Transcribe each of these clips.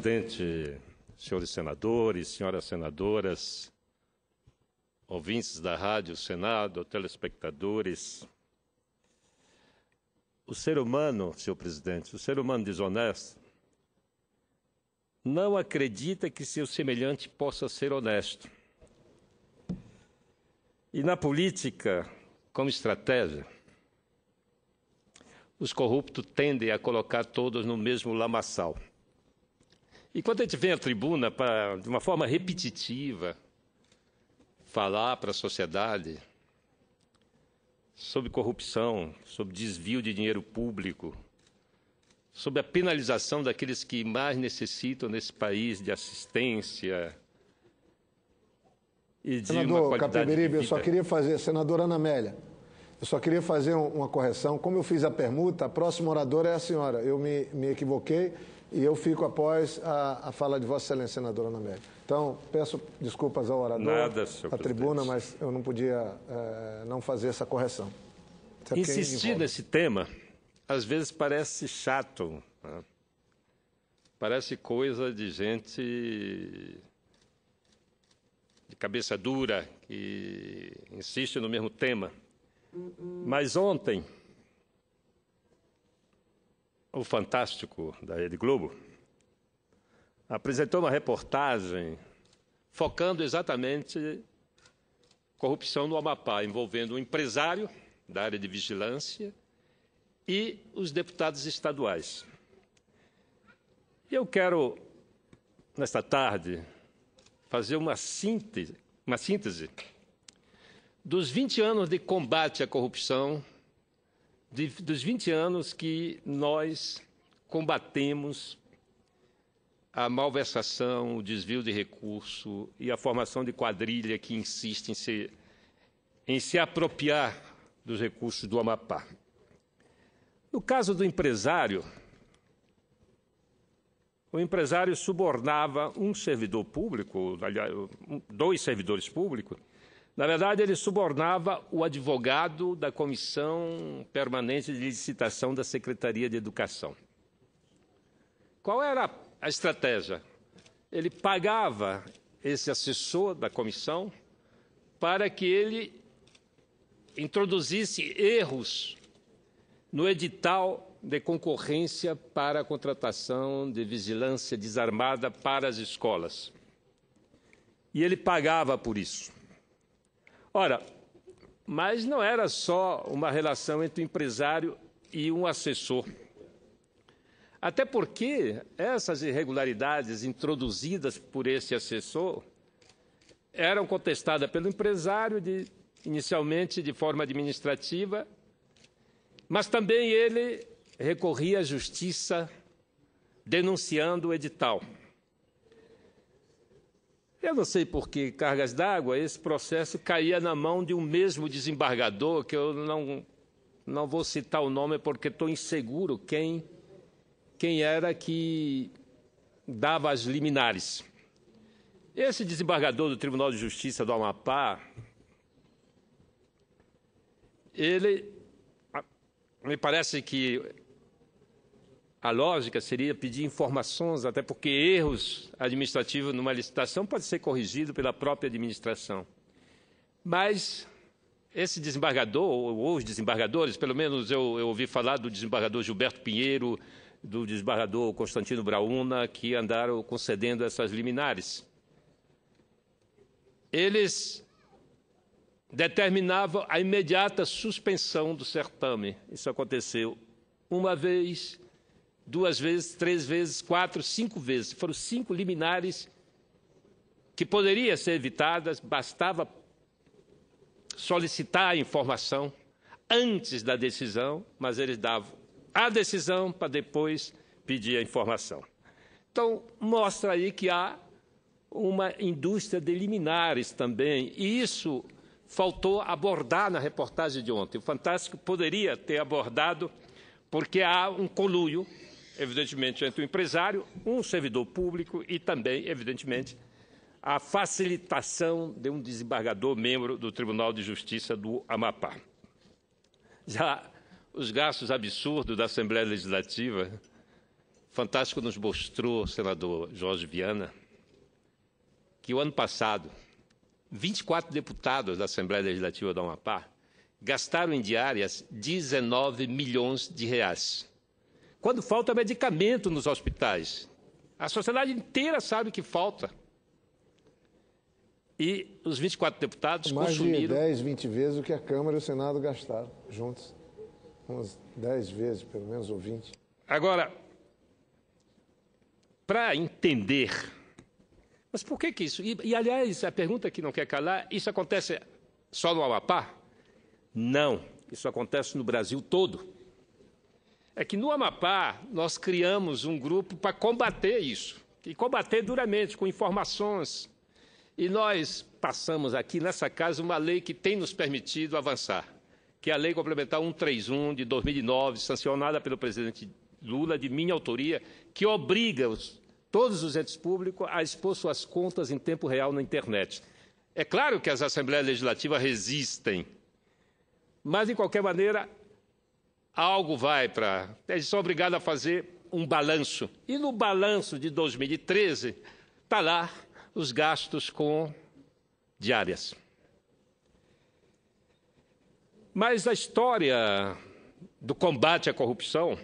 presidente, senhores senadores, senhoras senadoras, ouvintes da Rádio Senado, telespectadores. O ser humano, senhor presidente, o ser humano desonesto, não acredita que seu semelhante possa ser honesto. E na política, como estratégia, os corruptos tendem a colocar todos no mesmo lamaçal. E quando a gente vem à tribuna para, de uma forma repetitiva, falar para a sociedade sobre corrupção, sobre desvio de dinheiro público, sobre a penalização daqueles que mais necessitam nesse país de assistência e de uma qualidade Capiberibe, de vida. eu só queria fazer, senadora Ana Amélia, eu só queria fazer uma correção. Como eu fiz a permuta, a próxima oradora é a senhora. Eu me equivoquei e eu fico após a fala de Vossa Excelência, senadora Ana Amélia. Então, peço desculpas ao orador, à tribuna, mas eu não podia não fazer essa correção. Insistir nesse tema, às vezes parece chato, né? Parece coisa de gente de cabeça dura, que insiste no mesmo tema. Mas ontem, o Fantástico da Rede Globo apresentou uma reportagem focando exatamente corrupção no Amapá, envolvendo um empresário da área de vigilância e os deputados estaduais. Eu quero, nesta tarde, fazer uma síntese dos 20 anos de combate à corrupção, dos 20 anos que nós combatemos a malversação, o desvio de recurso e a formação de quadrilha que insiste em se apropriar dos recursos do Amapá. No caso do empresário, o empresário subornava um servidor público, aliás, dois servidores públicos. Na verdade, ele subornava o advogado da Comissão Permanente de Licitação da Secretaria de Educação. Qual era a estratégia? Ele pagava esse assessor da comissão para que ele introduzisse erros no edital de concorrência para a contratação de vigilância desarmada para as escolas. E ele pagava por isso. Ora, mas não era só uma relação entre o empresário e um assessor. Até porque essas irregularidades introduzidas por esse assessor eram contestadas pelo empresário, inicialmente de forma administrativa, mas também ele recorria à justiça denunciando o edital. Eu não sei por que cargas d'água esse processo caía na mão de um mesmo desembargador, que eu não vou citar o nome porque estou inseguro quem era que dava as liminares. Esse desembargador do Tribunal de Justiça do Amapá, ele, me parece que a lógica seria pedir informações, até porque erros administrativos numa licitação podem ser corrigidos pela própria administração. Mas esse desembargador, ou os desembargadores, pelo menos eu ouvi falar do desembargador Gilberto Pinheiro, do desembargador Constantino Brauna, que andaram concedendo essas liminares. Eles determinavam a imediata suspensão do certame. Isso aconteceu uma vez, duas vezes, três vezes, quatro, 5 vezes. Foram 5 liminares que poderiam ser evitadas, bastava solicitar a informação antes da decisão, mas eles davam a decisão para depois pedir a informação. Então, mostra aí que há uma indústria de liminares também, e isso faltou abordar na reportagem de ontem. O Fantástico poderia ter abordado, porque há um conluio, evidentemente, entre o empresário, um servidor público e também, evidentemente, a facilitação de um desembargador membro do Tribunal de Justiça do Amapá. Já os gastos absurdos da Assembleia Legislativa Fantástico nos mostrou, senador Jorge Viana, que o ano passado, 24 deputados da Assembleia Legislativa do Amapá gastaram em diárias 19 milhões de reais. Quando falta medicamento nos hospitais, a sociedade inteira sabe que falta. E os 24 deputados consumiram... Mais de 10, 20 vezes o que a Câmara e o Senado gastaram juntos. Umas 10 vezes, pelo menos, ou 20. Agora, para entender... Mas por que isso? E, aliás, a pergunta que não quer calar, isso acontece só no Amapá? Não, isso acontece no Brasil todo. É que no Amapá nós criamos um grupo para combater isso, e combater duramente, com informações. E nós passamos aqui nessa casa uma lei que tem nos permitido avançar, que é a Lei Complementar 131 de 2009, sancionada pelo presidente Lula, de minha autoria, que obriga todos os entes públicos a expor suas contas em tempo real na internet. É claro que as Assembleias Legislativas resistem, mas, de qualquer maneira, algo vai para... Eles são obrigados a fazer um balanço. E no balanço de 2013, está lá os gastos com diárias. Mas a história do combate à corrupção,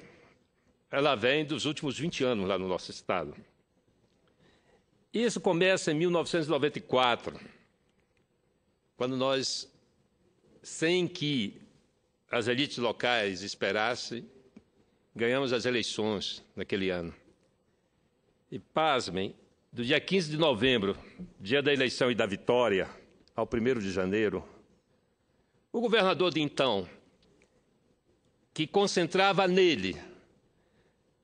ela vem dos últimos 20 anos lá no nosso Estado. Isso começa em 1994, quando nós, sem que as elites locais esperassem, ganhamos as eleições naquele ano. E, pasmem, do dia 15 de novembro, dia da eleição e da vitória, ao 1º de janeiro, o governador de então, que concentrava nele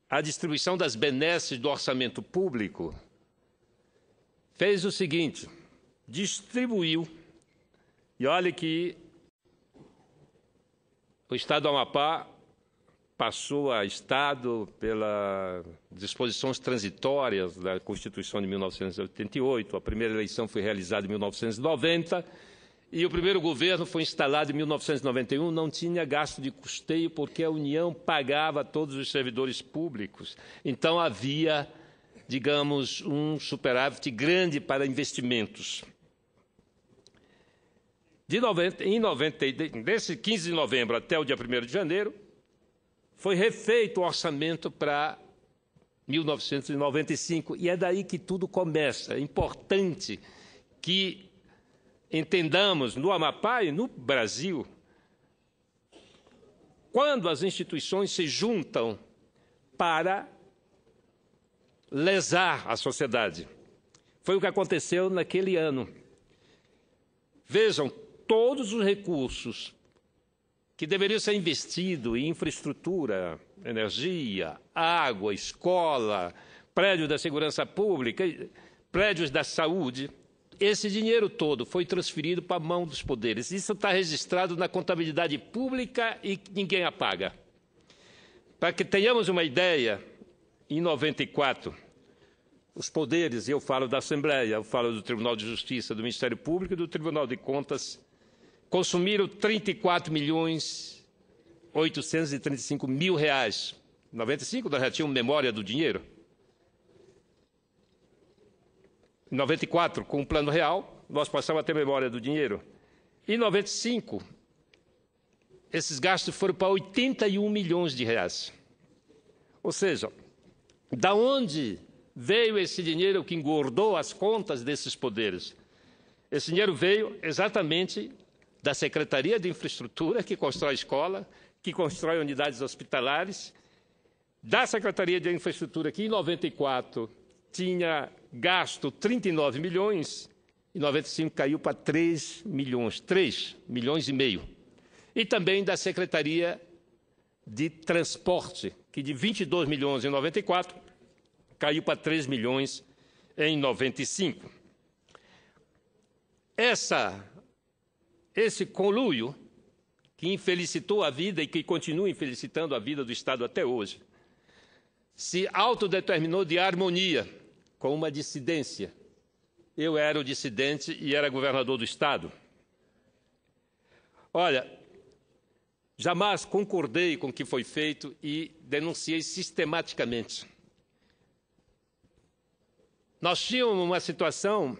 a distribuição das benesses do orçamento público, fez o seguinte, distribuiu, e olha que o Estado do Amapá passou a Estado pelas disposições transitórias da Constituição de 1988, a primeira eleição foi realizada em 1990, e o primeiro governo foi instalado em 1991, não tinha gasto de custeio porque a União pagava todos os servidores públicos. Então havia, digamos, um superávit grande para investimentos. Desse 15 de novembro até o dia 1º de janeiro, foi refeito o orçamento para 1995, e é daí que tudo começa. É importante que entendamos no Amapá e no Brasil, quando as instituições se juntam para lesar a sociedade. Foi o que aconteceu naquele ano. Vejam, todos os recursos que deveriam ser investidos em infraestrutura, energia, água, escola, prédios da segurança pública, prédios da saúde, esse dinheiro todo foi transferido para a mão dos poderes. Isso está registrado na contabilidade pública e ninguém apaga. Para que tenhamos uma ideia, em 94, os poderes, e eu falo da Assembleia, eu falo do Tribunal de Justiça, do Ministério Público e do Tribunal de Contas, consumiram 34.835.000 reais. Em 95, nós já tínhamos memória do dinheiro. Em 94, com o Plano Real, nós passamos a ter memória do dinheiro. Em 95, esses gastos foram para 81 milhões de reais. Ou seja, da onde veio esse dinheiro que engordou as contas desses poderes? Esse dinheiro veio exatamente da Secretaria de Infraestrutura, que constrói escola, que constrói unidades hospitalares, da Secretaria de Infraestrutura, que em 94 tinha gasto 39 milhões, em 95 caiu para 3 milhões e meio. E também da Secretaria de Transporte, que de 22 milhões em 94 caiu para 3 milhões em 95. Esse conluio, que infelicitou a vida e que continua infelicitando a vida do Estado até hoje, se autodeterminou de harmonia com uma dissidência. Eu era o dissidente e era governador do Estado. Olha, jamais concordei com o que foi feito e denunciei sistematicamente nós tínhamos uma situação,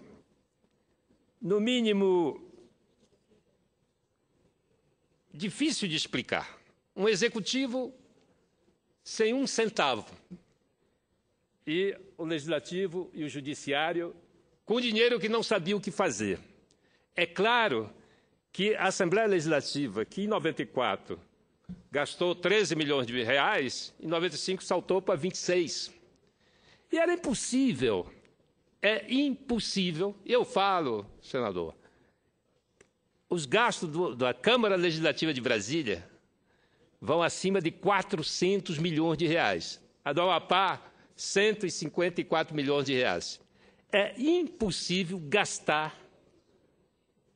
no mínimo, difícil de explicar. Um executivo sem um centavo e o legislativo e o judiciário com dinheiro que não sabia o que fazer. É claro que a Assembleia Legislativa, que em 94 gastou 13 milhões de reais, em 95 saltou para 26. E era impossível, é impossível, eu falo, senador, os gastos da Câmara Legislativa de Brasília vão acima de 400 milhões de reais. A do Amapá, 154 milhões de reais. É impossível gastar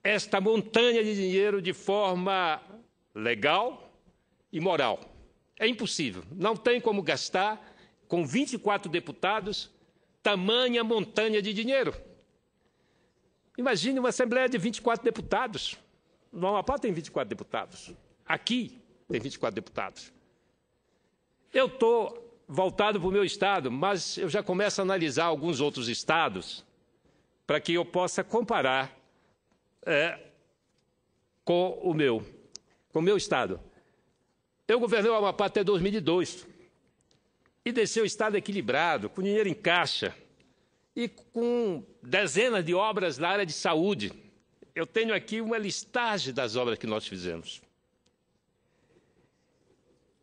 esta montanha de dinheiro de forma legal e moral. É impossível. Não tem como gastar com 24 deputados tamanha montanha de dinheiro. Imagine uma Assembleia de 24 deputados. No Amapá tem 24 deputados. Aqui tem 24 deputados. Eu estou voltado para o meu estado, mas eu já começo a analisar alguns outros estados para que eu possa comparar com o meu estado. Eu governei o Amapá até 2002 e deixei o estado equilibrado, com dinheiro em caixa e com dezenas de obras na área de saúde. Eu tenho aqui uma listagem das obras que nós fizemos.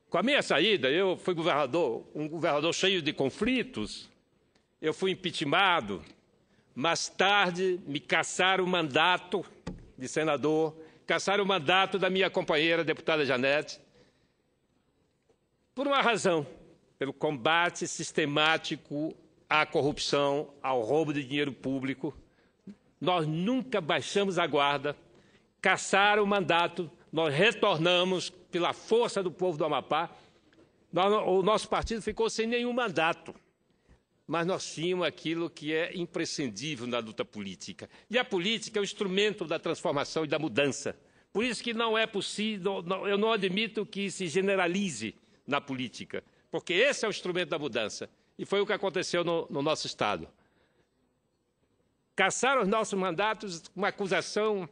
Com a minha saída, eu fui governador, um governador cheio de conflitos, eu fui impeachmentado, mais tarde me cassaram o mandato de senador, cassaram o mandato da minha companheira, a deputada Janete, por uma razão, pelo combate sistemático à corrupção, ao roubo de dinheiro público. Nós nunca baixamos a guarda, cassaram o mandato, nós retornamos pela força do povo do Amapá. O nosso partido ficou sem nenhum mandato, mas nós tínhamos aquilo que é imprescindível na luta política. E a política é o instrumento da transformação e da mudança. Por isso que não é possível, eu não admito que se generalize na política, porque esse é o instrumento da mudança. E foi o que aconteceu no nosso Estado. Cassaram os nossos mandatos com uma acusação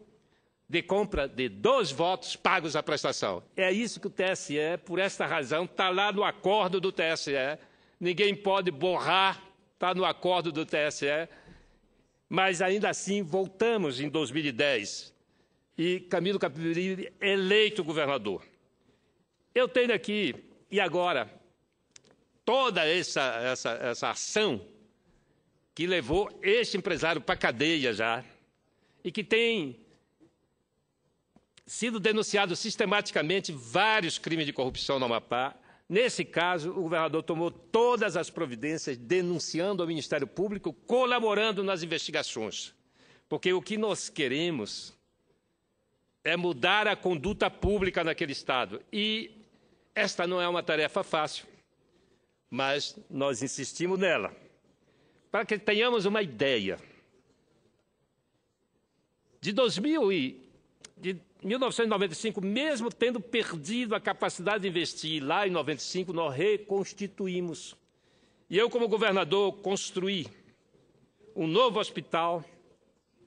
de compra de 2 votos pagos à prestação. É isso que o TSE, por esta razão, está lá no acordo do TSE. Ninguém pode borrar, está no acordo do TSE. Mas, ainda assim, voltamos em 2010 e Camilo Capiberibe eleito governador. Eu tenho aqui, e agora, toda essa ação que levou este empresário para a cadeia já e que tem sido denunciado sistematicamente vários crimes de corrupção no Amapá. Nesse caso, o governador tomou todas as providências, denunciando ao Ministério Público, colaborando nas investigações. Porque o que nós queremos é mudar a conduta pública naquele Estado. E esta não é uma tarefa fácil, mas nós insistimos nela. Para que tenhamos uma ideia, de 1995, mesmo tendo perdido a capacidade de investir lá em 95, nós reconstituímos. E eu, como governador, construí um novo hospital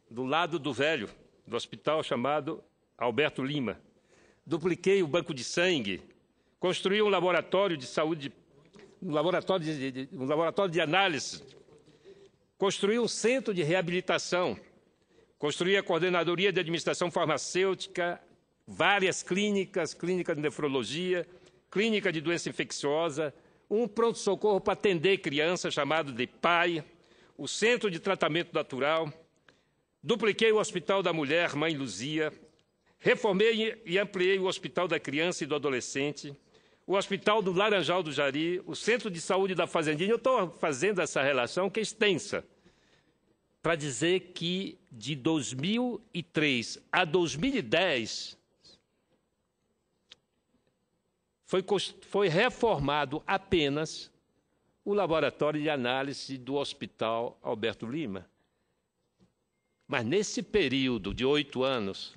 do lado do velho, do hospital chamado Alberto Lima. Dupliquei o banco de sangue, construí um laboratório de saúde, um laboratório de análise, construí um centro de reabilitação, construí a coordenadoria de administração farmacêutica, várias clínicas, clínica de nefrologia, clínica de doença infecciosa, um pronto-socorro para atender crianças chamado de PAI, o centro de tratamento natural, dupliquei o Hospital da Mulher, Mãe Luzia, reformei e ampliei o Hospital da Criança e do Adolescente, o Hospital do Laranjal do Jari, o Centro de Saúde da Fazendinha. Eu estou fazendo essa relação que é extensa, para dizer que de 2003 a 2010 foi reformado apenas o laboratório de análise do Hospital Alberto Lima. Mas nesse período de 8 anos,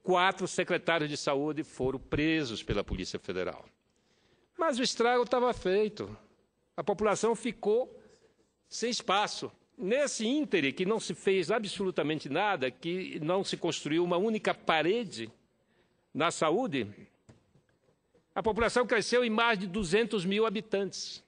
4 secretários de saúde foram presos pela Polícia Federal. Mas o estrago estava feito. A população ficou sem espaço. nesse íntere que não se fez absolutamente nada, que não se construiu uma única parede na saúde, a população cresceu em mais de 200 mil habitantes.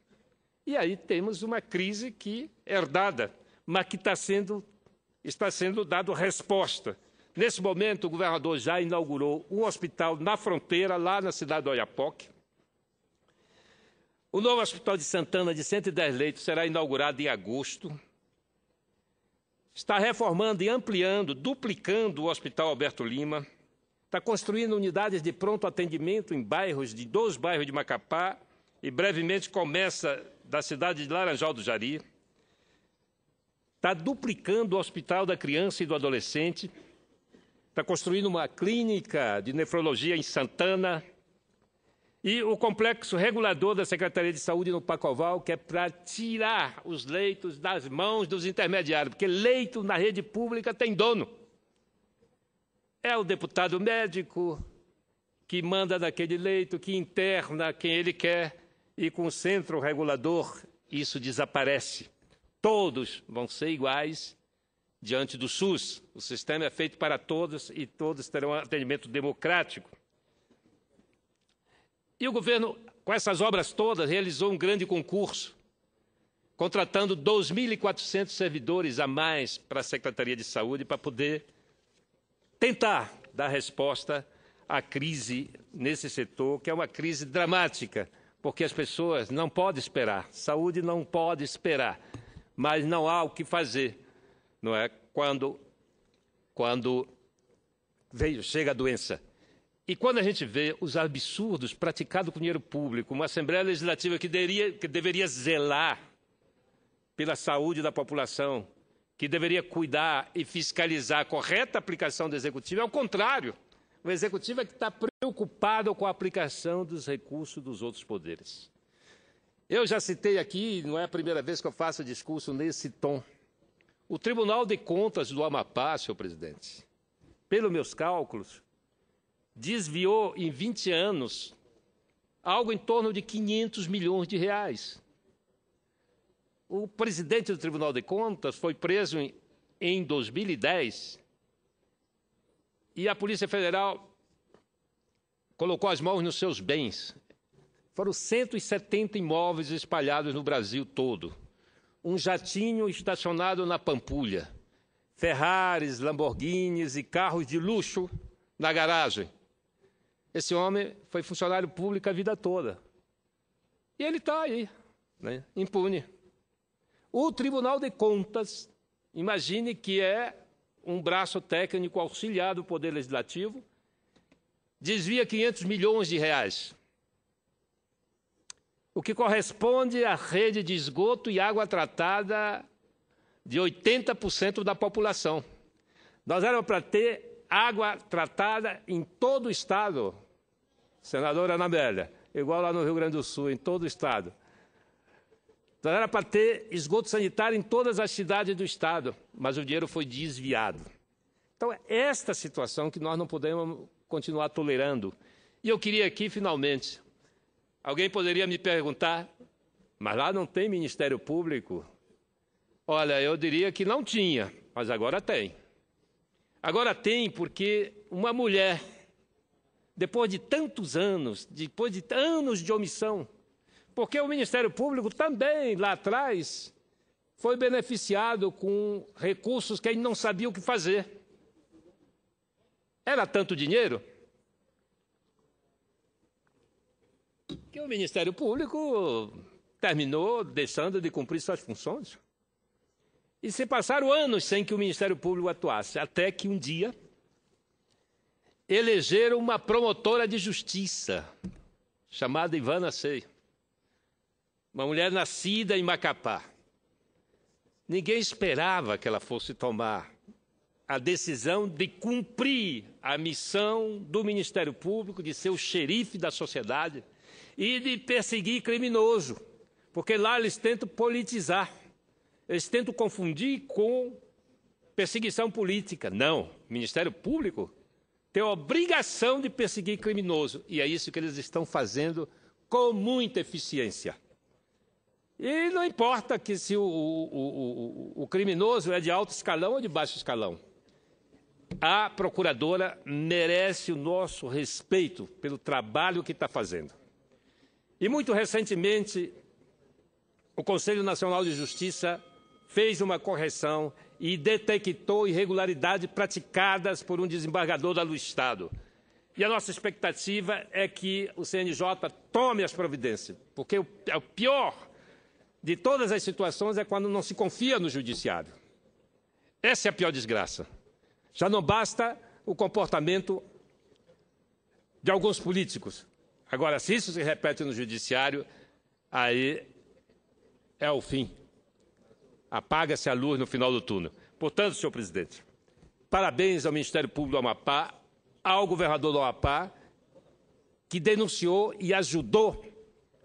E aí temos uma crise que herdada, mas que está sendo dado resposta. Nesse momento, o governador já inaugurou um hospital na fronteira, lá na cidade do Oiapoque. O novo Hospital de Santana, de 110 leitos, será inaugurado em agosto. Está reformando e ampliando, duplicando o Hospital Alberto Lima. Está construindo unidades de pronto atendimento em dois bairros de Macapá, e brevemente começa da cidade de Laranjal do Jari. Está duplicando o Hospital da Criança e do Adolescente. Está construindo uma clínica de nefrologia em Santana. E o complexo regulador da Secretaria de Saúde no Pacoval, que é para tirar os leitos das mãos dos intermediários, porque leito na rede pública tem dono. É o deputado médico que manda naquele leito, que interna quem ele quer, e com o centro regulador isso desaparece. Todos vão ser iguais diante do SUS. O sistema é feito para todos e todos terão um atendimento democrático. E o governo, com essas obras todas, realizou um grande concurso, contratando 2.400 servidores a mais para a Secretaria de Saúde, para poder tentar dar resposta à crise nesse setor, que é uma crise dramática, porque as pessoas não podem esperar, saúde não pode esperar, mas não há o que fazer, não é? Quando chega a doença. E quando a gente vê os absurdos praticados com dinheiro público, uma Assembleia Legislativa que deveria zelar pela saúde da população, que deveria cuidar e fiscalizar a correta aplicação do Executivo, é o contrário. O Executivo é que está preocupado com a aplicação dos recursos dos outros poderes. Eu já citei aqui, não é a primeira vez que eu faço discurso nesse tom, o Tribunal de Contas do Amapá, senhor presidente, pelos meus cálculos, desviou em 20 anos algo em torno de 500 milhões de reais. O presidente do Tribunal de Contas foi preso em 2010 e a Polícia Federal colocou as mãos nos seus bens. Foram 170 imóveis espalhados no Brasil todo. Um jatinho estacionado na Pampulha, Ferraris, Lamborghinis e carros de luxo na garagem. Esse homem foi funcionário público a vida toda. E ele está aí, né, impune. O Tribunal de Contas, imagine que é um braço técnico auxiliar do Poder Legislativo, desvia 500 milhões de reais, o que corresponde à rede de esgoto e água tratada de 80% da população. Nós éramos para ter água tratada em todo o Estado, senadora Ana Amélia, igual lá no Rio Grande do Sul, em todo o Estado. Nós era para ter esgoto sanitário em todas as cidades do Estado, mas o dinheiro foi desviado. Então, é esta situação que nós não podemos continuar tolerando. E eu queria aqui, finalmente, alguém poderia me perguntar, mas lá não tem Ministério Público? Olha, eu diria que não tinha, mas agora tem. Agora tem porque uma mulher, depois de tantos anos, depois de anos de omissão, porque o Ministério Público também, lá atrás, foi beneficiado com recursos que ele não sabia o que fazer. Era tanto dinheiro que o Ministério Público terminou deixando de cumprir suas funções. E se passaram anos sem que o Ministério Público atuasse, até que um dia elegeram uma promotora de justiça, chamada Ivana Sei, uma mulher nascida em Macapá. Ninguém esperava que ela fosse tomar a decisão de cumprir a missão do Ministério Público, de ser o xerife da sociedade e de perseguir criminoso, porque lá eles tentam politizar, eles tentam confundir com perseguição política. Não, o Ministério Público tem a obrigação de perseguir criminoso, e é isso que eles estão fazendo com muita eficiência. E não importa que se o criminoso é de alto escalão ou de baixo escalão. A procuradora merece o nosso respeito pelo trabalho que está fazendo. E muito recentemente, o Conselho Nacional de Justiça fez uma correção e detectou irregularidades praticadas por um desembargador do Estado. E a nossa expectativa é que o CNJ tome as providências, porque o pior de todas as situações é quando não se confia no judiciário. Essa é a pior desgraça. Já não basta o comportamento de alguns políticos. Agora, se isso se repete no judiciário, aí é o fim. Apaga-se a luz no final do túnel. Portanto, senhor presidente, parabéns ao Ministério Público do Amapá, ao governador do Amapá, que denunciou e ajudou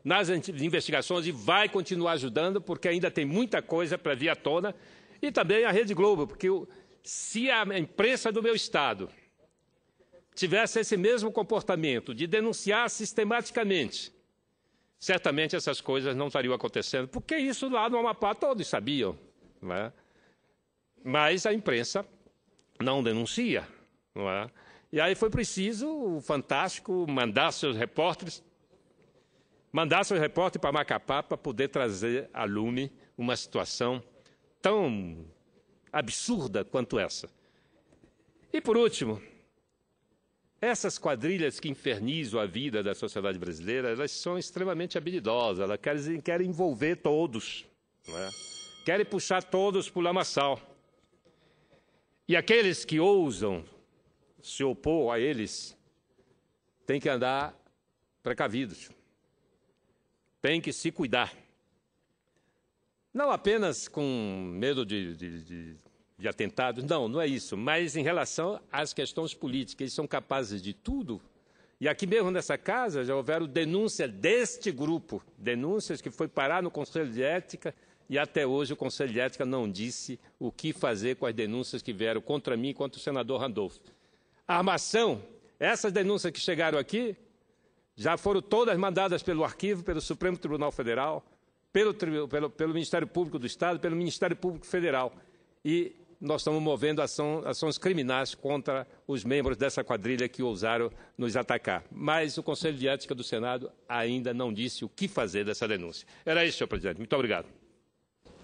nas investigações e vai continuar ajudando, porque ainda tem muita coisa para vir à tona, e também a Rede Globo, porque se a imprensa do meu Estado tivesse esse mesmo comportamento de denunciar sistematicamente, certamente essas coisas não estariam acontecendo, porque isso lá no Amapá todos sabiam, não é? Mas a imprensa não denuncia, não é? E aí foi preciso o Fantástico mandar seus repórteres para Macapá para poder trazer à lume uma situação tão absurda quanto essa. E, por último, essas quadrilhas que infernizam a vida da sociedade brasileira, elas são extremamente habilidosas, elas querem envolver todos, não é? Querem puxar todos para o lamaçal. E aqueles que ousam se opor a eles têm que andar precavidos, têm que se cuidar. Não apenas com medo de atentados, não é isso, mas em relação às questões políticas, eles são capazes de tudo. E aqui mesmo nessa casa já houveram denúncias deste grupo, denúncias que foi parar no Conselho de Ética, e até hoje o Conselho de Ética não disse o que fazer com as denúncias que vieram contra mim e contra o senador Randolfo. A armação, essas denúncias que chegaram aqui, já foram todas mandadas pelo arquivo, pelo Supremo Tribunal Federal, pelo Ministério Público do Estado, pelo Ministério Público Federal. E nós estamos movendo ações criminais contra os membros dessa quadrilha que ousaram nos atacar. Mas o Conselho de Ética do Senado ainda não disse o que fazer dessa denúncia. Era isso, senhor presidente. Muito obrigado.